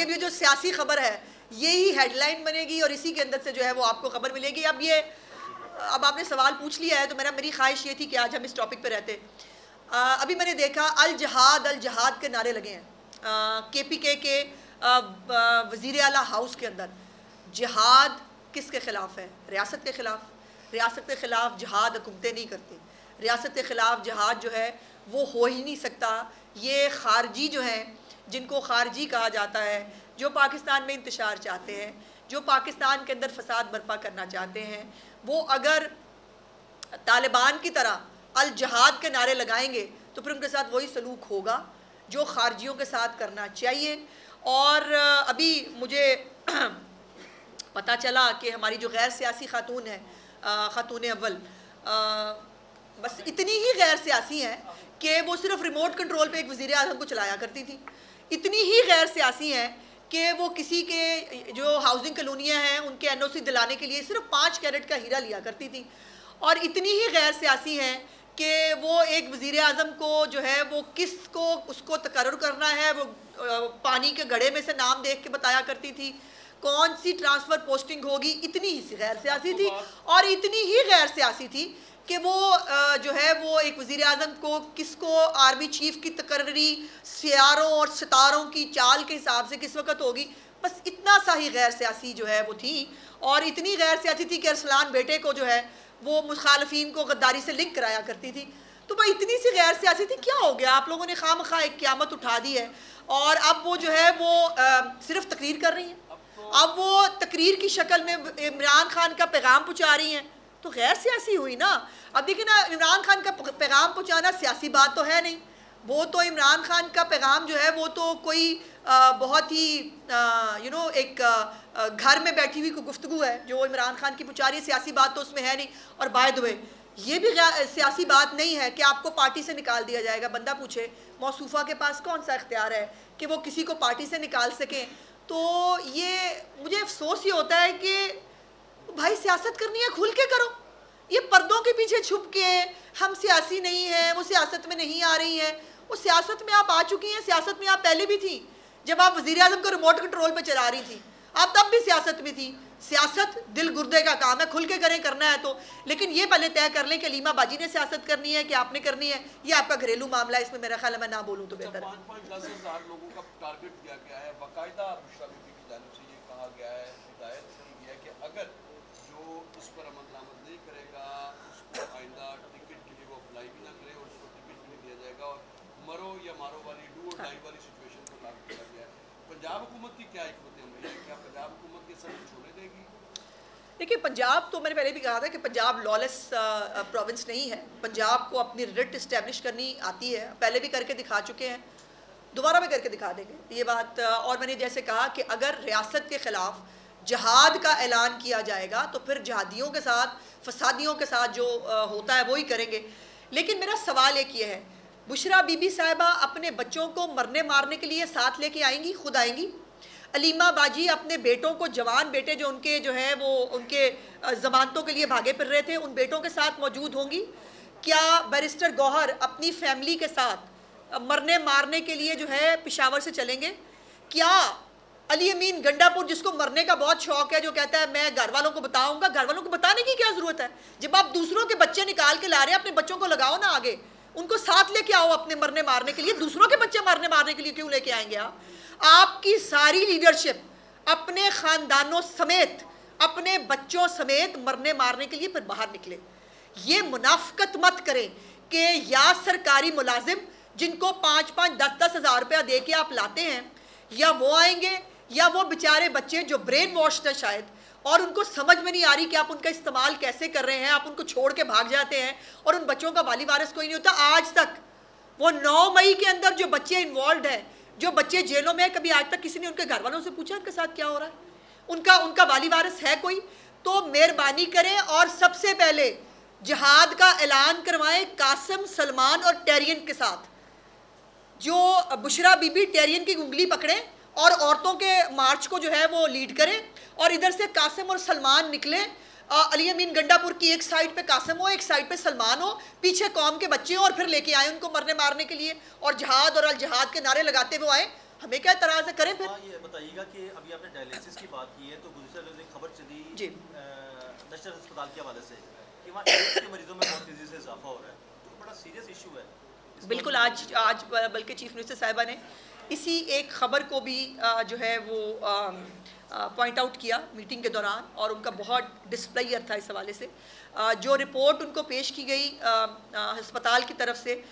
ये भी जो सियासी खबर है यही हेडलाइन बनेगी और इसी के अंदर से जो है वो आपको खबर मिलेगी। अब आपने सवाल पूछ लिया है तो मेरी ख्वाहिश ये थी कि आज हम इस टॉपिक पे रहते। अभी मैंने देखा अल जहाद के नारे लगे हैं KPK के वज़ीर आला हाउस के अंदर। जिहाद किसके ख़िलाफ़ है? रियासत के ख़िलाफ़। रियासत के ख़िलाफ़ जिहाद हुकूमतें नहीं करती। रियासत के ख़िलाफ़ जिहाद जो है वो हो ही नहीं सकता। ये ख़ारजी जो हैं, जिनको ख़ारजी कहा जाता है, जो पाकिस्तान में इंतशार चाहते हैं, जो पाकिस्तान के अंदर फ़साद बर्पा करना चाहते हैं, वो अगर तालिबान की तरह अल जहाद के नारे लगाएंगे तो फिर उनके साथ वही सलूक होगा जो ख़ारजियों के साथ करना चाहिए। और अभी मुझे पता चला कि हमारी जो गैर सियासी खातून है, खातून अव्वल, बस इतनी ही गैर सियासी हैं कि वो सिर्फ रिमोट कंट्रोल पे एक वज़ीर आज़म को चलाया करती थी। इतनी ही गैर सियासी हैं कि वो किसी के जो हाउसिंग कॉलोनियाँ हैं उनके NOC दिलाने के लिए सिर्फ 5 कैरेट का हीरा लिया करती थी। और इतनी ही गैर सियासी हैं कि वो एक वज़ीर आज़म को जो है वो किसको उसको तकर्रुर करना है वो पानी के घड़े में से नाम देख के बताया करती थी, कौन सी ट्रांसफ़र पोस्टिंग होगी। इतनी ही गैर सियासी थी और इतनी ही गैर सियासी थी कि वो जो है वो एक वज़ीर आज़म को किसको आर्मी चीफ़ की तकर्री सियारों और सितारों की चाल के हिसाब से किस वक्त होगी, बस इतना सा ही गैर सियासी जो है वो थी। और इतनी गैर सियासी थी कि अरसलान बेटे को जो है वो मुखालफिन को गद्दारी से लिंक कराया करती थी। तो भाई इतनी सी गैर सियासी थी, क्या हो गया? आप लोगों ने खामखा एक क़यामत उठा दी है और अब वो जो है वो सिर्फ तकरीर कर रही हैं। अब वो तकरीर की शक्ल में इमरान खान का पैगाम पहुँचा रही हैं, तो गैर सियासी हुई ना। अब देखिए ना, इमरान खान का पैगाम पहुँचाना सियासी बात तो है नहीं। वो तो इमरान खान का पैगाम जो है वो तो कोई बहुत ही एक घर में बैठी हुई कोई गुफ्तगू है जो इमरान खान की पहुँचा रही है, सियासी बात तो उसमें है नहीं। और बाय द वे ये भी सियासी बात नहीं है कि आपको पार्टी से निकाल दिया जाएगा। बंदा पूछे मौसूफ़ा के पास कौन सा इख्तियार है कि वो किसी को पार्टी से निकाल सकें। तो ये मुझे अफसोस ये होता है कि भाई सियासत करनी है खुल के करो। ये पर्दों के पीछे छुप के हम सियासी नहीं हैं, वो सियासत में नहीं आ रही हैं। वो सियासत में आप आ चुकी हैं, सियासत में आप पहले भी थी जब आप वज़ीर आज़म को रिमोट कंट्रोल पे चला रही थी, आप तब भी सियासत में थी। सियासत दिल गुर्दे का काम है, खुल के करें, करना है तो। लेकिन ये पहले तय कर लें कि लीमा बाजी ने सियासत करनी है कि आपने करनी है, ये आपका घरेलू मामला है, इसमें मेरा ख्याल है मैं ना बोलूँ तो बेहतर है। 5,10,000 लोगों का टारगेट दिया गया है, बाकायदा बुशरा बीबी की जानिब से ये कहा गया है, हिदायत दी गई है कि अगर जो उस पर अमल दरामद नहीं करेगा उसको आइंदा टिकट के लिए वो अप्लाई भी ना करे और उसको टिकट भी नहीं दिया जाएगा और मरो या मारो वाली डू और डाई वाली सिचुएशन को लागू किया गया है। पंजाब हुकूमत की क्या हिकमत अमली है? क्या पंजाब हुकूमत ये सब छोड़ने देगी? देखिए, पंजाब तो मैंने पहले भी कहा था कि पंजाब लॉलेस प्रोविंस नहीं है। पंजाब को अपनी रिट इस्टेब्लिश करनी आती है, पहले भी करके दिखा चुके हैं, दोबारा भी करके दिखा देंगे ये बात। और मैंने जैसे कहा कि अगर रियासत के ख़िलाफ़ जहाद का ऐलान किया जाएगा तो फिर जहादियों के साथ, फसादियों के साथ जो होता है वो ही करेंगे। लेकिन मेरा सवाल एक ये है, बुशरा बीबी साहिबा अपने बच्चों को मरने मारने के लिए साथ लेके आएंगी? खुद आएंगी? अलीमा बाजी अपने बेटों को, जवान बेटे जो उनके जो है वो उनके ज़मानतों के लिए भागे फिर रहे थे, उन बेटों के साथ मौजूद होंगी? क्या बैरिस्टर गौहर अपनी फैमिली के साथ मरने मारने के लिए जो है पेशावर से चलेंगे? क्या अली अमीन गंडापुर, जिसको मरने का बहुत शौक है, जो कहता है मैं घर वालों को बताऊंगा, घर वालों को बताने की क्या ज़रूरत है? जब आप दूसरों के बच्चे निकाल के ला रहे हैं, अपने बच्चों को लगाओ ना आगे, उनको साथ लेके आओ अपने मरने मारने के लिए। दूसरों के बच्चे मरने मारने के लिए क्यों लेके आएंगे आप? आपकी सारी लीडरशिप अपने ख़ानदानों समेत, अपने बच्चों समेत मरने मारने के लिए फिर बाहर निकले। ये मुनाफकत मत करें कि या सरकारी मुलाजिम जिनको 5-5, 10-10 हज़ार रुपया दे के आप लाते हैं, या वो आएंगे या वो बेचारे बच्चे जो ब्रेन वॉश थे शायद, और उनको समझ में नहीं आ रही कि आप उनका इस्तेमाल कैसे कर रहे हैं, आप उनको छोड़ के भाग जाते हैं और उन बच्चों का वाली वारिस कोई नहीं होता। आज तक वो 9 मई के अंदर जो बच्चे इन्वॉल्व हैं, जो बच्चे जेलों में, कभी आज तक किसी ने उनके घर वालों से पूछा उनके साथ क्या हो रहा है? उनका वाली वारिस है कोई? तो मेहरबानी करें और सबसे पहले जिहाद का ऐलान करवाएं कासिम, सलमान और टेरियन के साथ। जो बुशरा बीबी टेरियन की उंगली पकड़े और औरतों के मार्च को जो है वो लीड करें, और इधर से कासिम और सलमान निकले। अली अमीन गंडापुर की एक साइड पे कासिम हो, एक साइड पे सलमान हो, पीछे कौम के बच्चे हो, और फिर लेके आए उनको मरने मारने के लिए, और जहाद और अल जहाद के नारे लगाते हुए आए। हमें क्या एतराज़ है, करें फिर। ये बताइएगा कि अभी आपने डायलिसिस की बात की है, तो गुज़िश्ता दिनों एक खबर चली जी नशर अस्पताल के हवाले से कि वहाँ एड्स के मरीजों में बहुत तेज़ी से इजाफा हो रहा है, तो बड़ा सीरियस इशू है। बिल्कुल, आज बल्कि चीफ मिनिस्टर साहिबा ने इसी एक ख़बर को भी जो है वो पॉइंट आउट किया मीटिंग के दौरान, और उनका बहुत डिस्प्लेयर था इस हवाले से। जो रिपोर्ट उनको पेश की गई अस्पताल की तरफ से,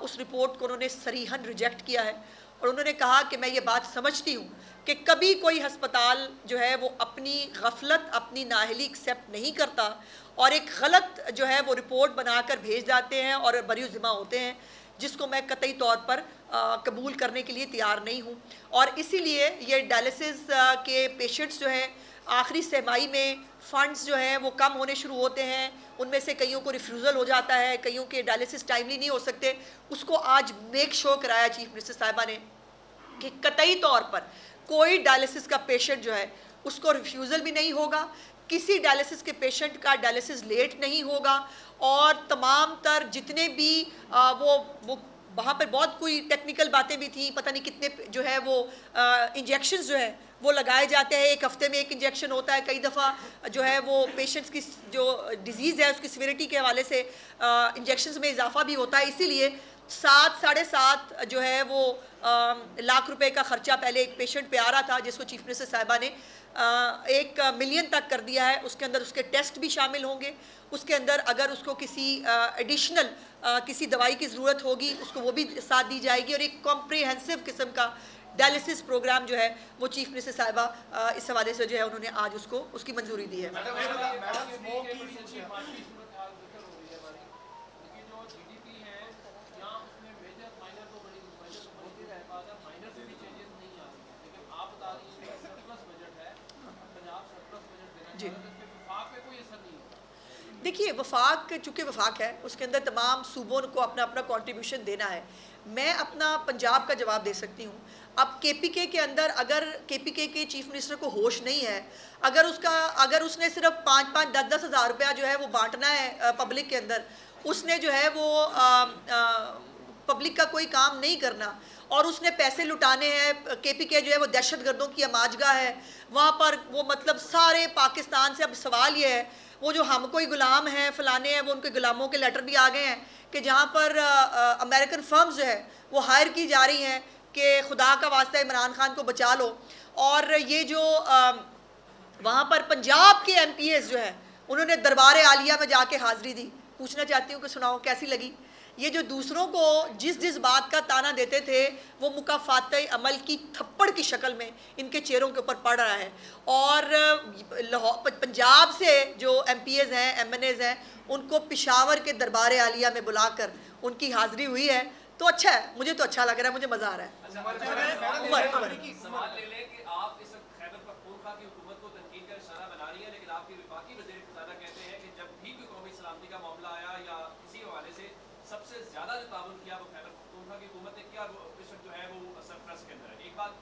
उस रिपोर्ट को उन्होंने सरीहन रिजेक्ट किया है, और उन्होंने कहा कि मैं ये बात समझती हूँ कि कभी कोई अस्पताल जो है वो अपनी गफलत, अपनी नाअहली एक्सेप्ट नहीं करता और एक गलत जो है वो रिपोर्ट बनाकर भेज जाते हैं और बरी ज़िम्मा होते हैं, जिसको मैं कतई तौर पर कबूल करने के लिए तैयार नहीं हूँ। और इसीलिए ये डायलिसिस के पेशेंट्स जो हैं आखिरी सहमाई में फ़ंड्स जो हैं वो कम होने शुरू होते हैं, उनमें से कईयों को रिफ्यूज़ल हो जाता है, कईयों के डायलिसिस टाइमली नहीं हो सकते। उसको आज मेक श्योर कराया चीफ मिनिस्टर साहिबा ने कि कतई तौर पर कोई डायलिसिस का पेशेंट जो है उसको रिफ्यूज़ल भी नहीं होगा, किसी डायलिसिस के पेशेंट का डायलिसिस लेट नहीं होगा, और तमाम तर जितने भी वो वहाँ पर बहुत कोई टेक्निकल बातें भी थी, पता नहीं कितने जो है वो इंजेक्शंस जो है वो लगाए जाते हैं, एक हफ्ते में एक इंजेक्शन होता है, कई दफ़ा जो है वो पेशेंट्स की जो डिजीज़ है उसकी सिविरिटी के हवाले से इंजेक्शंस में इजाफा भी होता है। इसीलिए 7-7.5 जो है वो लाख रुपए का ख़र्चा पहले एक पेशेंट पे आ रहा था, जिसको चीफ मिनिस्टर साहिबा ने 1 मिलियन तक कर दिया है। उसके अंदर उसके टेस्ट भी शामिल होंगे, उसके अंदर अगर उसको किसी एडिशनल किसी दवाई की ज़रूरत होगी उसको वो भी साथ दी जाएगी, और एक कॉम्प्रिहेंसिव किस्म का डायलिसिस प्रोग्राम जो है वो चीफ मिनिस्टर साहिबा इस हवाले से जो है उन्होंने आज उसकी मंजूरी दी है। देखिए, वफाक चूँकि वफाक है, उसके अंदर तमाम सूबों को अपना अपना कंट्रीब्यूशन देना है। मैं अपना पंजाब का जवाब दे सकती हूँ। अब केपीके के अंदर अगर केपीके के चीफ मिनिस्टर को होश नहीं है, अगर उसने सिर्फ 5-5, 10-10 हज़ार रुपया जो है वो बांटना है पब्लिक के अंदर, उसने जो है वो पब्लिक का कोई काम नहीं करना, और उसने पैसे लुटाने हैं। केपीके जो है वो दहशतगर्दों की अमाजगा है, वहाँ पर वो मतलब सारे पाकिस्तान से अब सवाल ये है, वो जो हम कोई गुलाम हैं फ़लाने हैं, वो उनके गुलामों के लेटर भी आ गए हैं कि जहाँ पर अमेरिकन फर्म्स जो है वो हायर की जा रही हैं कि खुदा का वास्ता इमरान खान को बचा लो। और ये जो वहाँ पर पंजाब के MPs जो हैं उन्होंने दरबार आलिया में जाके हाज़िरी दी। पूछना चाहती हूँ कि सुनाओ कैसी लगी? ये जो दूसरों को जिस बात का ताना देते थे वो मुकाफ़ात अमल की थप्पड़ की शक्ल में इनके चेहरों के ऊपर पड़ रहा है। और पंजाब से जो MPs हैं, MNAs हैं, उनको पेशावर के दरबार आलिया में बुलाकर उनकी हाज़िरी हुई है। तो अच्छा है, मुझे तो अच्छा लग रहा है, मुझे मज़ा आ रहा है। सबसे ज्यादा जो ताउन किया वो खैबर पख्तूनख्वा की हुकूमत ने किया, वो इस वक्त जो है वो सरप्लस के अंदर है। एक बात,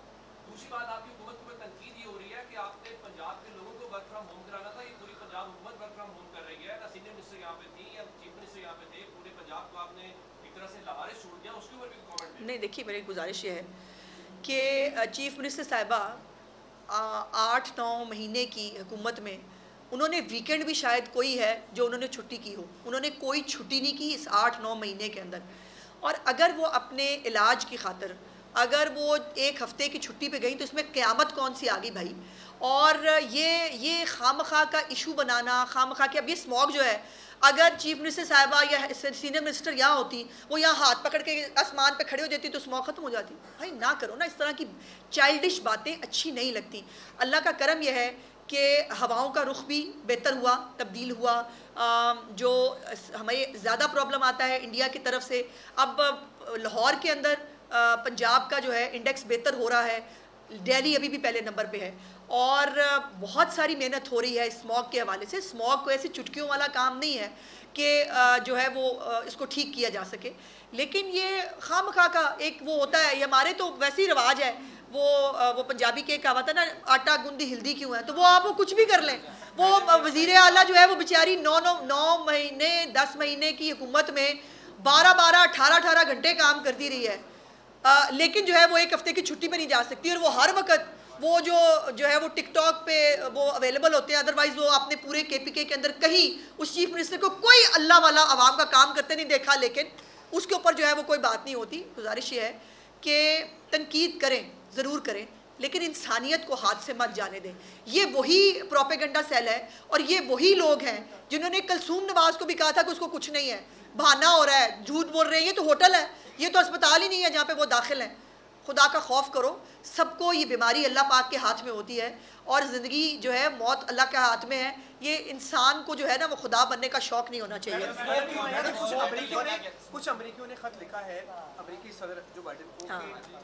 दूसरी बात, आपकी हुकूमत को तनकीद ये हो रही है कि आपने पंजाब के लोगों को वर्क फ्रॉम होम कराना था। ये पूरी पंजाब हुकूमत वर्क फ्रॉम होम कर रही है, ना सीनियर मिनिस्टर यहाँ पे थी या चीफ मिनिस्टर यहाँ पे थे, पूरे पंजाब को आपने एक तरह से लावारिस छोड़ दिया। उसके ऊपर भी कमेंट नहीं, देखिए मेरी गुजारिश ये है कि चीफ मिनिस्टर साहिबा 8-9 महीने की हुकूमत में उन्होंने वीकेंड भी शायद कोई है जो उन्होंने छुट्टी की हो, उन्होंने कोई छुट्टी नहीं की इस 8-9 महीने के अंदर। और अगर वो अपने इलाज की खातिर अगर वो 1 हफ़्ते की छुट्टी पे गई तो इसमें क़यामत कौन सी आ गई भाई। और ये खामखा का इशू बनाना, खामखा के अब ये स्मॉग जो है, अगर चीफ मिनिस्टर साहिबा या सीनियर मिनिस्टर यहाँ होती, वो यहाँ हाथ पकड़ के आसमान पे खड़े हो जाती तो स्मॉग ख़त्म हो जाती। भाई ना करो ना, इस तरह की चाइल्डिश बातें अच्छी नहीं लगती। अल्लाह का करम यह है कि हवाओं का रुख भी बेहतर हुआ, तब्दील हुआ। जो हमें ज़्यादा प्रॉब्लम आता है इंडिया की तरफ से, अब लाहौर के अंदर पंजाब का जो है इंडेक्स बेहतर हो रहा है, दिल्ली अभी भी पहले नंबर पे है, और बहुत सारी मेहनत हो रही है स्मॉग के हवाले से। स्मॉग को ऐसी चुटकियों वाला काम नहीं है कि जो है वो इसको ठीक किया जा सके, लेकिन ये खामखा का एक वो होता है, ये हमारे तो वैसे ही रिवाज है। वो पंजाबी के कहावत है ना, आटा गूंदी हिल्दी क्यों है, तो वो आप वो कुछ भी कर लें। वो वज़ीर आला जो है वो बेचारी 9 महीने 10 महीने की हुकूमत में 12-12, 18-18 घंटे काम करती रही है। लेकिन जो है वो एक हफ्ते की छुट्टी पे नहीं जा सकती, और वो हर वक्त वो जो है वो टिकटॉक पे वो अवेलेबल होते हैं। अदरवाइज़ वो अपने पूरे KPK के अंदर कहीं उस चीफ मिनिस्टर को कोई अल्लाह वाला आवाम का काम करते नहीं देखा, लेकिन उसके ऊपर जो है वो कोई बात नहीं होती। गुजारिश ये है कि तनकीद करें, ज़रूर करें, लेकिन इंसानियत को हाथ से मत जाने दें। ये वही प्रोपेगेंडा सेल है और ये वही लोग हैं जिन्होंने कलसूम नवाज को भी कहा था कि उसको कुछ नहीं है, बहाना हो रहा है, झूठ बोल रहे हैं, ये तो होटल है, ये तो अस्पताल ही नहीं है जहाँ पे वो दाखिल हैं। खुदा का खौफ करो, सबको ये बीमारी अल्लाह पाक के हाथ में होती है, और ज़िंदगी जो है मौत अल्लाह के हाथ में है। ये इंसान को जो है ना वो खुदा बनने का शौक़ नहीं होना चाहिए। कुछ अमरीकियों ने खत लिखा है अमरीकी सदर जो बाइडेन को कि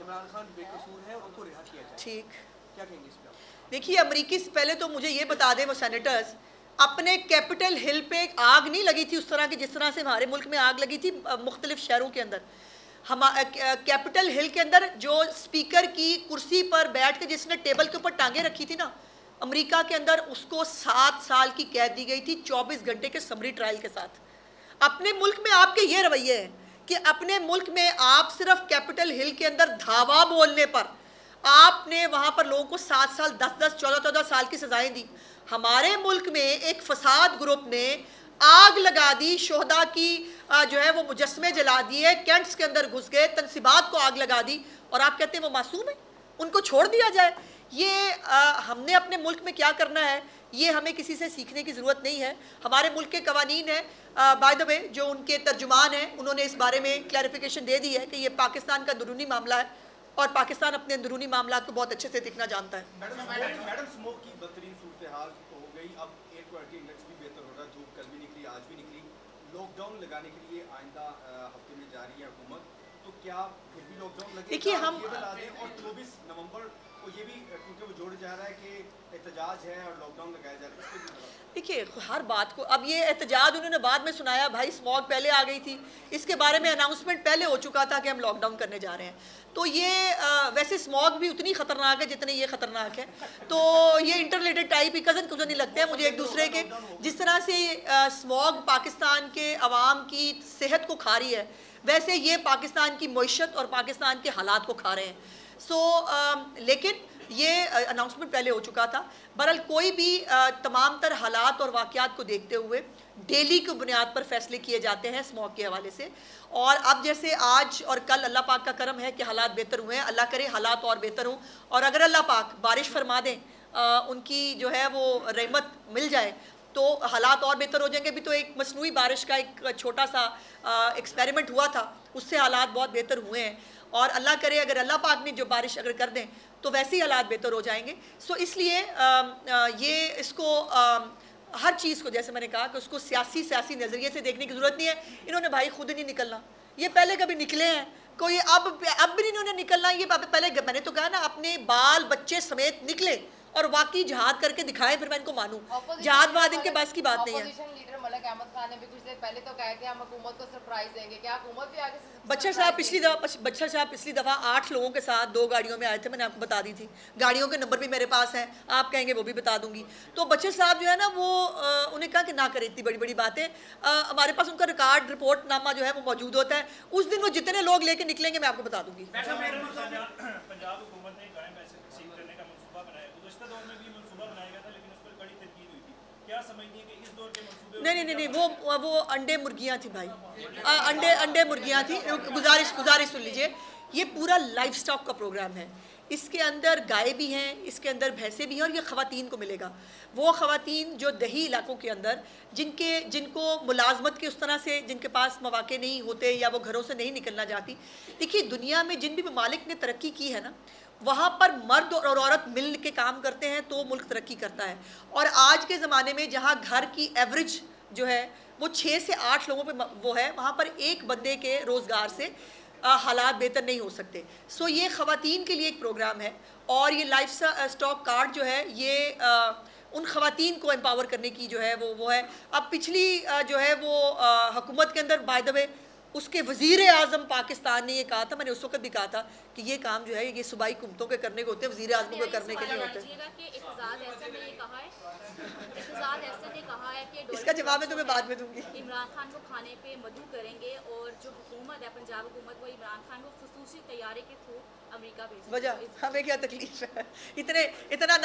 इमरान खान बेकसूर है और उनको रिहा किया जाए। ठीक, क्या कहेंगे इस पर? देखिए, अमरीकी से पहले तो मुझे ये बता दें, वो सेनेटर्स अपने कैपिटल हिल पे आग नहीं लगी थी उस तरह की जिस तरह से हमारे मुल्क में आग लगी थी मुख्तलिफ शहरों के अंदर। हम कैपिटल हिल के अंदर जो स्पीकर की कुर्सी पर बैठ के जिसने टेबल के ऊपर टांगे रखी थी ना, अमेरिका के अंदर उसको 7 साल की कैद दी गई थी 24 घंटे के समरी ट्रायल के साथ। अपने मुल्क में आपके ये रवैये हैं कि अपने मुल्क में आप सिर्फ कैपिटल हिल के अंदर धावा बोलने पर आपने वहाँ पर लोगों को 7 साल 10-10 14-14 साल की सजाएं दी। हमारे मुल्क में एक फसाद ग्रुप ने आग लगा दी, शोहदा की जो है वो मुजस्मे जला दिए, कैंट्स के अंदर घुस गए, तनसीबात को आग लगा दी, और आप कहते हैं वो मासूम है, उनको छोड़ दिया जाए। ये हमने अपने मुल्क में क्या करना है, ये हमें किसी से सीखने की ज़रूरत नहीं है। हमारे मुल्क के कवानीन है, बाय द वे जो उनके तर्जुमान हैं उन्होंने इस बारे में क्लैरिफिकेशन दे दी है कि ये पाकिस्तान का अंदरूनी मामला है और पाकिस्तान अपने अंदरूनी मामला को बहुत अच्छे से देखना जानता है। मैडम स्मोक की बदतरीन सूरत हाल हो गई, अब एयर क्वालिटी इंडेक्स भी बेहतर हो रहा है, धूप कल भी निकली आज भी निकली, लॉकडाउन लगाने के लिए आइंदा हफ्ते में जा रही है हुकूमत, तो क्या फिर भी लॉकडाउन लगेगा? देखिए, हम ये बता दें, और 24 नवंबर को ये भी क्योंकि वो जोड़ा जा रहा है कि एहतजाज है और लॉकडाउन लगाया जा रहा है। देखिए, हर बात को अब ये एहतजाज उन्होंने बाद में सुनाया, भाई स्मॉग पहले आ गई थी, इसके बारे में अनाउंसमेंट पहले हो चुका था कि हम लॉकडाउन करने जा रहे हैं। तो ये वैसे स्मॉग भी उतनी ख़तरनाक है जितने ये ख़तरनाक है, तो ये इंटररिलेटेड टाइप ही कज़न कुछ नहीं लगते हैं मुझे एक दूसरे के। जिस तरह से स्मॉग पाकिस्तान के अवाम की सेहत को खा रही है, वैसे ये पाकिस्तान की मईशत और पाकिस्तान के हालात को खा रहे हैं। लेकिन ये अनाउंसमेंट पहले हो चुका था। बहरहाल कोई भी तमाम तर हालात और वाक़यात को देखते हुए डेली की बुनियाद पर फैसले किए जाते हैं स्मॉग के हवाले से, और अब जैसे आज और कल अल्लाह पाक का करम है कि हालात बेहतर हुए हैं, अल्लाह करे हालात और बेहतर हों, और अगर अल्लाह पाक बारिश फरमा दें, उनकी जो है वो रहमत मिल जाए तो हालात और बेहतर हो जाएंगे। भी तो एक मसनूई बारिश का एक छोटा सा एक्सपेरिमेंट हुआ था, उससे हालात बहुत बेहतर हुए हैं, और अल्लाह करे अगर अल्लाह पाक ने जो बारिश अगर कर दें तो वैसे ही हालात बेहतर हो जाएंगे। सो इसलिए ये इसको हर चीज़ को जैसे मैंने कहा कि उसको सियासी नज़रिए से देखने की ज़रूरत नहीं है। इन्होंने भाई खुद नहीं निकलना, ये पहले कभी निकले हैं, कोई अब भी नहीं इन्होंने निकलना। ये पहले मैंने तो कहा ना, अपने बाल बच्चे समेत निकले और वाकई जहाद करके दिखाएं, फिर मैं इनको मानूं। जहादबाद इनके पास की बात नहीं है। लीडर मलिक अहमद खान ने भी कुछ देर पहले तो कहा कि हम हुकूमत को सरप्राइज देंगे, क्या हुकूमत भी आगे से? बच्चर साहब पिछली दफ़ा 8 लोगों के साथ 2 गाड़ियों में आए थे, मैंने आपको बता दी थी, गाड़ियों के नंबर भी मेरे पास हैं, आप कहेंगे वो भी बता दूंगी। तो बच्चर साहब जो है ना वो उन्हें कहा कि ना करें इतनी बड़ी बड़ी बातें, हमारे पास उनका रिकॉर्ड रिपोर्ट नामा जो है वो मौजूद होता है, उस दिन वो जितने लोग लेके निकलेंगे मैं आपको बता दूंगी। पंजाब हुकूमत ने कायम पैसे तकसीम करने का मंसूबा बनाया, गुज़श्ता दौर में भी मंसूबा बनाया गया था, लेकिन उस पर कड़ी तनकीद हुई थी। क्या समझती है कि इस दौर के मंसूबे? नहीं, वो अंडे मुर्गियाँ थी भाई, अंडे मुर्गियाँ थी। गुजारिश सुन लीजिए, ये पूरा लाइफ स्टॉक का प्रोग्राम है, इसके अंदर गाय भी हैं, इसके अंदर भैंसें भी हैं, और ये ख़वातीन को मिलेगा। वो ख़वातीन जो दही इलाकों के अंदर जिनको मुलाजमत के उस तरह से जिनके पास मौके नहीं होते या वो घरों से नहीं निकलना चाहती। देखिए, दुनिया में जिन भी ममालिक ने तरक्की की है ना, वहाँ पर मर्द और औरत मिल के काम करते हैं तो मुल्क तरक्की करता है। और आज के ज़माने में जहाँ घर की एवरेज जो है वो 6 से 8 लोगों पे वो है, वहाँ पर एक बंदे के रोज़गार से हालात बेहतर नहीं हो सकते। सो ये ख़वातीन के लिए एक प्रोग्राम है, और ये लाइफ स्टॉक कार्ड जो है ये उन ख़वातीन को एम्पावर करने की जो है वो है। अब पिछली जो है वो हुकूमत के अंदर बाय द वे उसके वज़ीर आज़म पाकिस्तान ने ये कहा था, मैंने उस वक्त भी कहा था कि ये काम जो है ये सूबाई हुकूमतों के करने को होते हैं, वज़ीर आज़म के करने के नहीं होते। इसका जवाब मैं तुम्हें बाद में दूंगी। इमरान खान को खाने पे मदऊ करेंगे और जो हुकूमत है पंजाब हुकूमत वो इमरान खान को खुसूसी तैयारी के थ्रू अमेरिका भेजेगी। वजह हमें क्या तकलीफ है, इतना